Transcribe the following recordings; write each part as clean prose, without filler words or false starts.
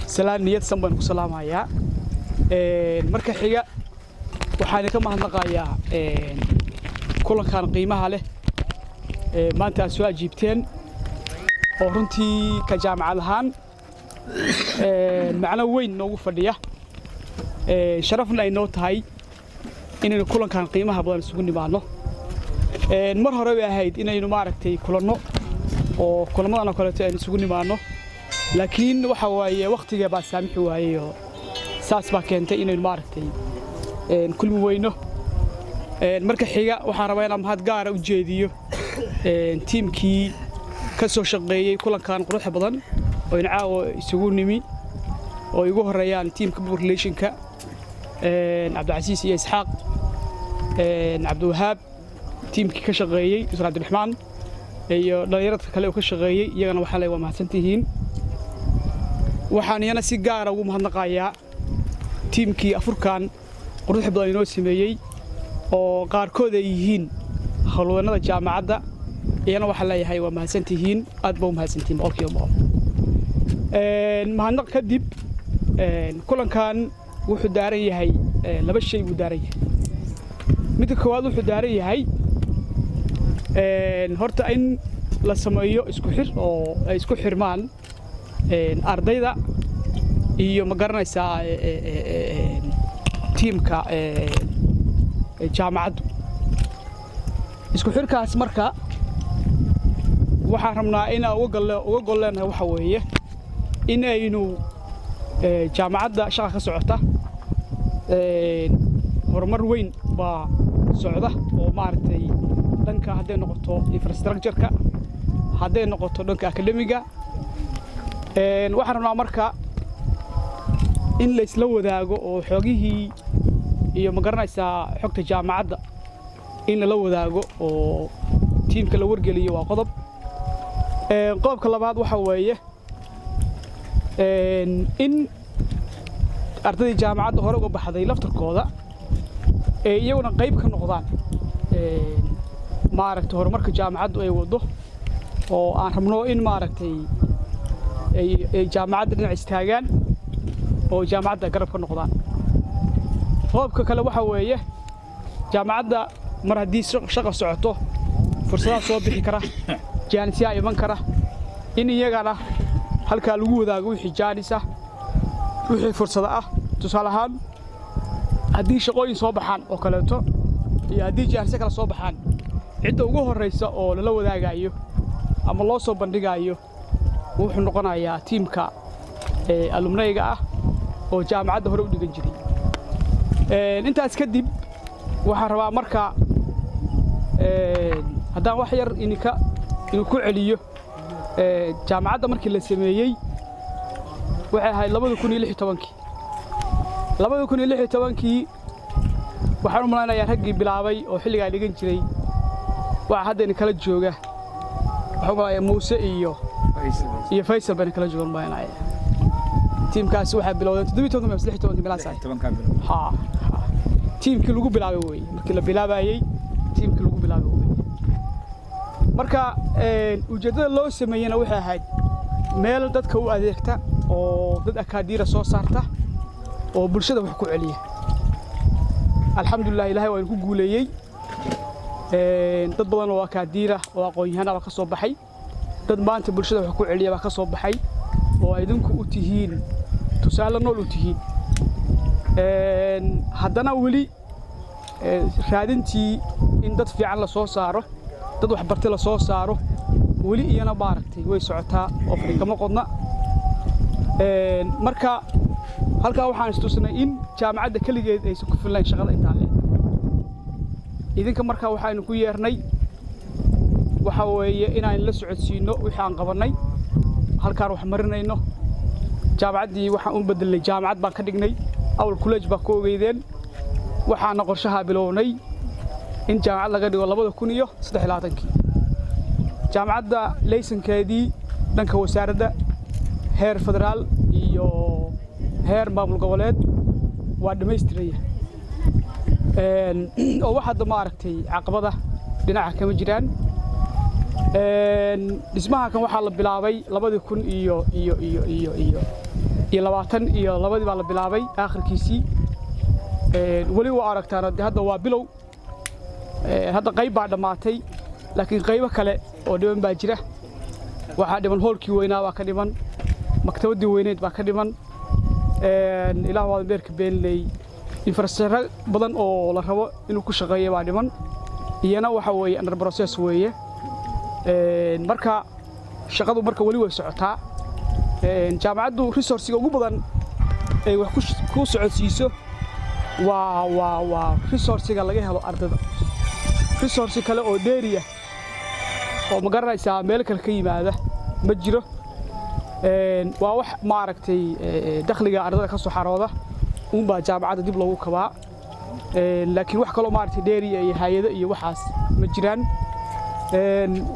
سلام نيت سنبان كسلام هيا مركا حيجا وحنا كمان نقايا كل كان قيمة له ما أنت أسواق جبتين ورنتي كجامعة الهان معنا وين نوقف فديه شرفنا إنه هاي إنه كل كان قيمة بدل سكون معنا المرة ربيع هيد إنه معركتي كلنا وكل ما أنا قلت إنه سكون معنا لكن وحوي وقت جاب سامح وهاي ساس باكنت إنه معركتي كل وينه المركز حيجا وحربينا مهاد قارة وجديو تيم كي كسر شقية كل كان قروح بدن وينعاو يسوون نمي ويجوه الريان تيم كبر ليشن كا عبد العزيز إسحاق عبد الوهاب تيم كي كشقية يسرع عبد الرحمن لا يرد كله كشقية يجنا وحلا وما سنتهين وحنينا سيجارة ومهاد نقايا تيم كي أفريقيا قروح بدن ينوس ميجي oo qaarkood ay yihiin hawlwanada jaamacadda iyana waxa la yahay waa mahadsantihiin aad baa u mahadsantiin boqolkiiba mahadnaq kadib kulankan wuxuu daaran yahay laba shay uu daaran yahay mid koowaad wuxuu daaran yahay horta in la sameeyo isku xir oo ay isku xirmaan ardayda iyo ma garanaysaa tiimka jaamacaddu isku xirkaas marka waxaan rabnaa in uga goleena waxa weeye in aynu jaamacadda shaqo ka socota horumar weyn baa socda oo maaragtay dhanka haday noqoto infrastructure-ka haday noqoto dhanka academiga waxaan rabnaa marka in la isla wadaago oo xoogihii iyo ma garanaysaa xogta jaamacadda in la wadaago oo tiimka la wargeliyo waa qodob qodobka labaad waxa weeye in ardayda jaamacadda hore uga baxday laftarkooda iyaguna qayb ka noqdaan maaragtay horumarka jaamacaddu ay wado oo aan rabno in maaragtay ay jaamacadda dhinac istaagaan oo jaamacadda garab ka noqdaan qodobka kale waxa weeye jaamacadda mar haddii shaqo socoto fursadaha soo bixi kara jaanisyaa iman kara in iyagana halkaa lagu wadaago wixii jaanis ah wixii fursado ah tusaale ahaan haddii shaqooyin soo baxaan oo kaleeto iyo haddii jaanisyo kale soo baxaan cidda ugu horreysa oo lala wadaagayo ama loo soo bandhigayo wuxuu noqonayaa tiimka alumnayga ah oo jaamacadda hore u dhigan jiray intaas kadib waxaan rabaa marka haddaan wax yar inuu ku celiyo jaamacadda markii la sameeyey waxay ahayd 2016 waxaan u maleynayaa raggii bilaabay oo xilligaa dhigan jiray waxa hadda kala jooga waxa u maleynayaa Muuse iyo Faysal baan kala joogan maaynaay tiimkaas waxa bilowday 17 bilaasay ha tiimkii lagu bilaabay way markii la bilaabayay tiimkii lagu bilaabay way marka ujeedada loo sameeyay waxay ahayd meel dadka u adeegta oo dad akaadiira soo saarta oo bulshada wax ku celiya alxamdulillah ilaahay waa ku guuleeyay dad badan oo akaadiira oo aqoon-yahanada ka soo baxay dad maanta bulshada wax ku celiya ba ka soo baxay oo idinku u tihiin tusaale nool u tihiin haddana weli raadintii in dad fiican la soo saaro dad wax bartay la soo saaro weli iyana baaragtay way socotaa oo fariiqama qodna marka halka waxaan istusnay in jaamacadda kaligeed ay ku filan shaqada inta leh idinka marka waxaanu ku yeernay waxa weeye inaan la socodsiino wixii aan qabanay halkaan wax marinayno jaamacaddii waxaan u bedelay jaamacad baan ka dhignay awal college baa ku ogeydeen waxaana qorshaha bilownay in jaamacad laga dhigo 2023 jaamacadda laysankeedii dhanka wasaaradda heer federaal iyo heer maamul goboleed waa dhameystiraya oo waxa hadda maaragtay caqabada dhinaca kama jiraan dhismaha kan waxa la bilaabay 2000 iyo 20 iyo labadii baa la bilaabay aakhirkiisii wali waa aragtaan hadda waa bilow hadda qayb baa dhamaatay laakiin qaybo kale oo dhiban baa jira waxa dhiman hoolkii weynaa waa ka dhiman maktabadii weyneed baa ka dhiman ilaa waa beerka beenley infrastructure badan oo la rabo inuu ku shaqeeyo baa dhiman iyana waxa weeye under process weeye marka shaqadu marka wali way socotaa jaamacaddu resource-ga ugu badan ay wax ku socodsiiso waa resource-ga laga helo ardayda resource kale oo dheeriya oo ma garanaysaa meel kale ka yimaada ma jiro waa wax maaragtay dakhliga ardayda ka soo xarooda baa jaamacadda dib loogu kabaa laakiin wax kale oo maaragtay dheeriya iyo hay'ado iyo waxaas ma jiraan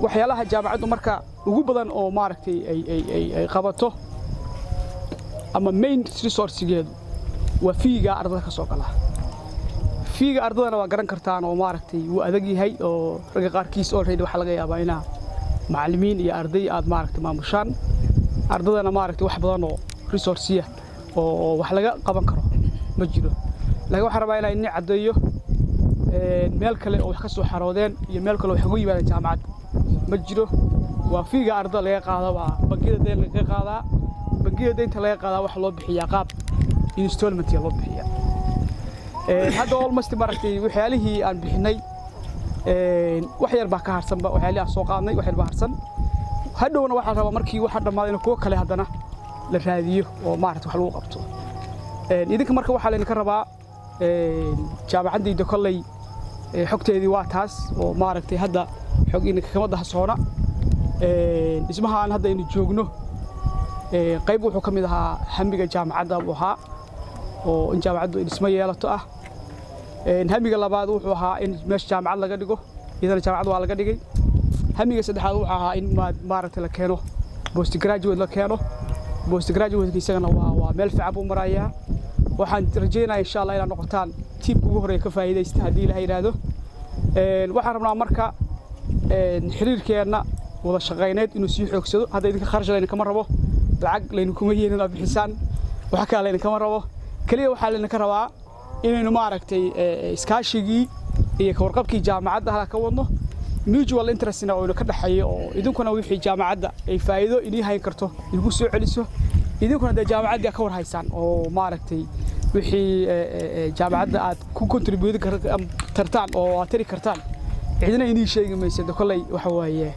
waxyaalaha jaamacaddu marka ugu badan oo maaragtay ay qabato ama main resource-geedu waa fiiga ardayda ka soo gala fiiga ardayda waa garan kartaan oo maaragtay uu adag yahay oo ragga qaarkiis already waxa laga yaabaa inaa macallimiin iyo arday aad maaragtay maamushaan ardaydana maaragtay wax badan oo resource-ya oo wax laga qaban karo ma jiro laakiin waxa rabaa inaan idin cadeeyo meel kale oo wax ka soo xaroodeen iyo meel kale oo wax ugu yimaadeen jaamacadda ma jiro waa fiiga ardayda laga qaado waa bangiyada deyn laga qaadaa bangiyada deynta laga qaadaa wax loo bixiyaa qaab installment loo bixiyaa hadda almost maaragtay waxyaalihii aan bixinay wax yar baa ka harsan waxyaalihii aan soo qaadnay wax yar baa harsan hadhowna waxa rabaa markii waxa dhamaad in kuwa kale haddana la raadiyo oo maaragtay wax lagu qabto idinka marka waxa leen ka rabaa jaamacadda kolley xogteedii waa taas oo maaragtay hadda xog in kama dahsoona dhismahan hadda inuu joogno qayb wuxuu ka mid ahaa hamiga jaamacadda uu ahaa oo in jaamacaddu dhismo yeelato ah hamiga labaad wuxuu ahaa in meesha jaamacad laga dhigo iyadana jaamacad waa laga dhigay hamiga saddexaad wuxuu ahaa in maaragtay la keeno post graduate la keeno post graduate isagana waa meel fiican buu marayaa waxaan rajaynayaa insha Allah inaan noqotaan tiimka ugu horeeya ka faa'iideysta hadii la yiraahdo waxaan rabnaa marka xiriirkeena wada shaqeyneed inuu sii xoogsado hadda idinka kharash leen kama rabo lacag leen kuma yeelin aad bixisaan waxa kale leen kama rabo kaliya waxa leen ka rabaa inaynu maaragtay iskaashigii iyo ka warqabkii jaamacadda ka wadno mutual interest oo ka dhaxeeyo oo idinkuna wixii jaamacadda ay faa'iido inii hayn karto idigu soo celiso idinkuna da jaamacadda ka war haysaan oo maaragtay wixii jaamacadda aad ku contribute kartaan oo aad tari kartaan cidina inii sheegi mayso kolley waxa waaye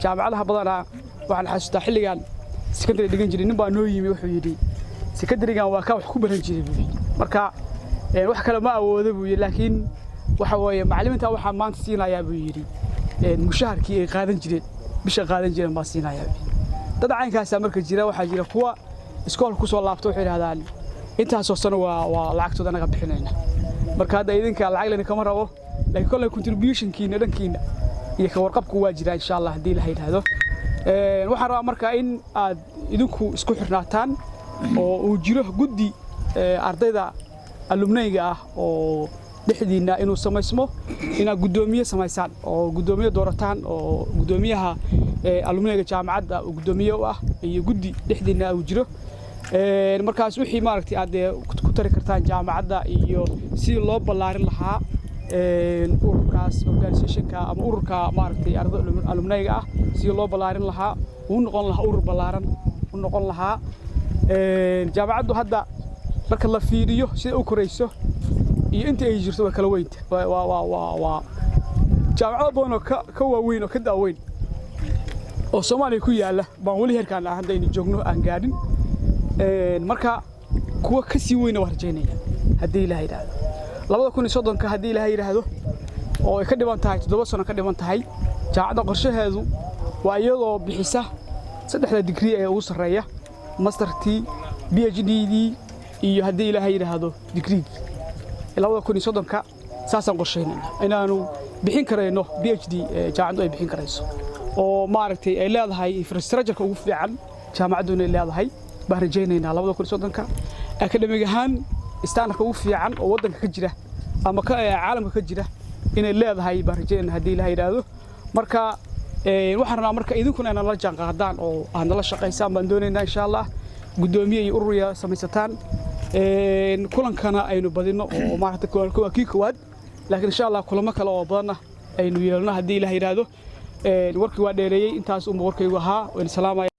jaamacadaha badana waxaan xasuustaa xilligan secondary dhigan jiray nin baa noo yimi wuxuu yidhi secondary-gan waa ka wax ku baran jiray buu marka wax kale ma awoodo buu yidhi laakiin waxa waaye macallimiinta waxaa maanta siinayaa buu yidhi mushaharkii ay qaadan jireen bisha qaadan jireen baa siinayaa dad caynkaas marka jira waxa jira kuwa iskool ku soo laabto waxay yiraahdaan intaasoo sano waa lacagtooda naga bixinayna marka hadda idinka lacag leen kama rabo laakiin kolley contribution-kiina dhankiina iyo ka warqabku waa jira insha Allah hadii la yiraahdo waxaan rabaa marka in aad idinku isku xirnaataan oo uu jiro guddi ardayda alumnayga ah oo dhexdiina inuu samaysmo ina gudoomiye samaysaan oo gudoomiye doorataan oo gudoomiyaha alumnayga jaamacadda oo gudoomiye u ah iyo guddi dhexdiina uu jiro markaas wixii maaragtay aad ku tari kartaan jaamacadda iyo si loo ballaarin lahaa ururkaas organization-ka ama ururka maaragtay ardayda alumnayga ah si loo ballaarin lahaa uu noqon lahaa urur ballaaran uu noqon lahaa jaamacaddu hadda marka la fiiriyo sida uu korayso iyo inta ay jirto waa kala weynta waa jaamacado badan oo ka waaweyn oo ka daaweyn oo Soomaaliya ku yaala baan wali heerkaan hadda in joogno aan gaadhin marka kuwa ka sii weyn waa rajaynaya hadii la yiraahdo 2030 hadii la yiraahdo oo ay ka dhiban tahay 7 sano ka dhiban tahay jaamacadda qorshaheedu waa iyadoo bixisa 3 degree ee ugu sareeya mastertii PhD iyo hadii la yiraahdo degree 2030 saasan qorsheynayna inaanu bixin kareyno PhD jaamacaddu ay bixin kareyso oo maaragtay ay leedahay infrastructure ugu fiican jaamacaddu inay leedahay baan rajaynayna 2030 academic ahaan standardka ugu fiican oo wadanka ka jira ama ka caalamka ka jira inay leedahay barajeen hadii la yiraahdo marka waxaan rabnaa marka idinkuna inaan la jaan qaadaan oo aan la shaqeysaan baan doonaynaa insha Allah gudoomiye iyo ururiya samaysataan kulankana aynu badino oo maaragtay kuwa koowaad laakiin insha Allah kulamo kale oo badan aynu yeelno hadii la yiraahdo warkii waa dheereeyay intaas warkaygu ahaa oo salaam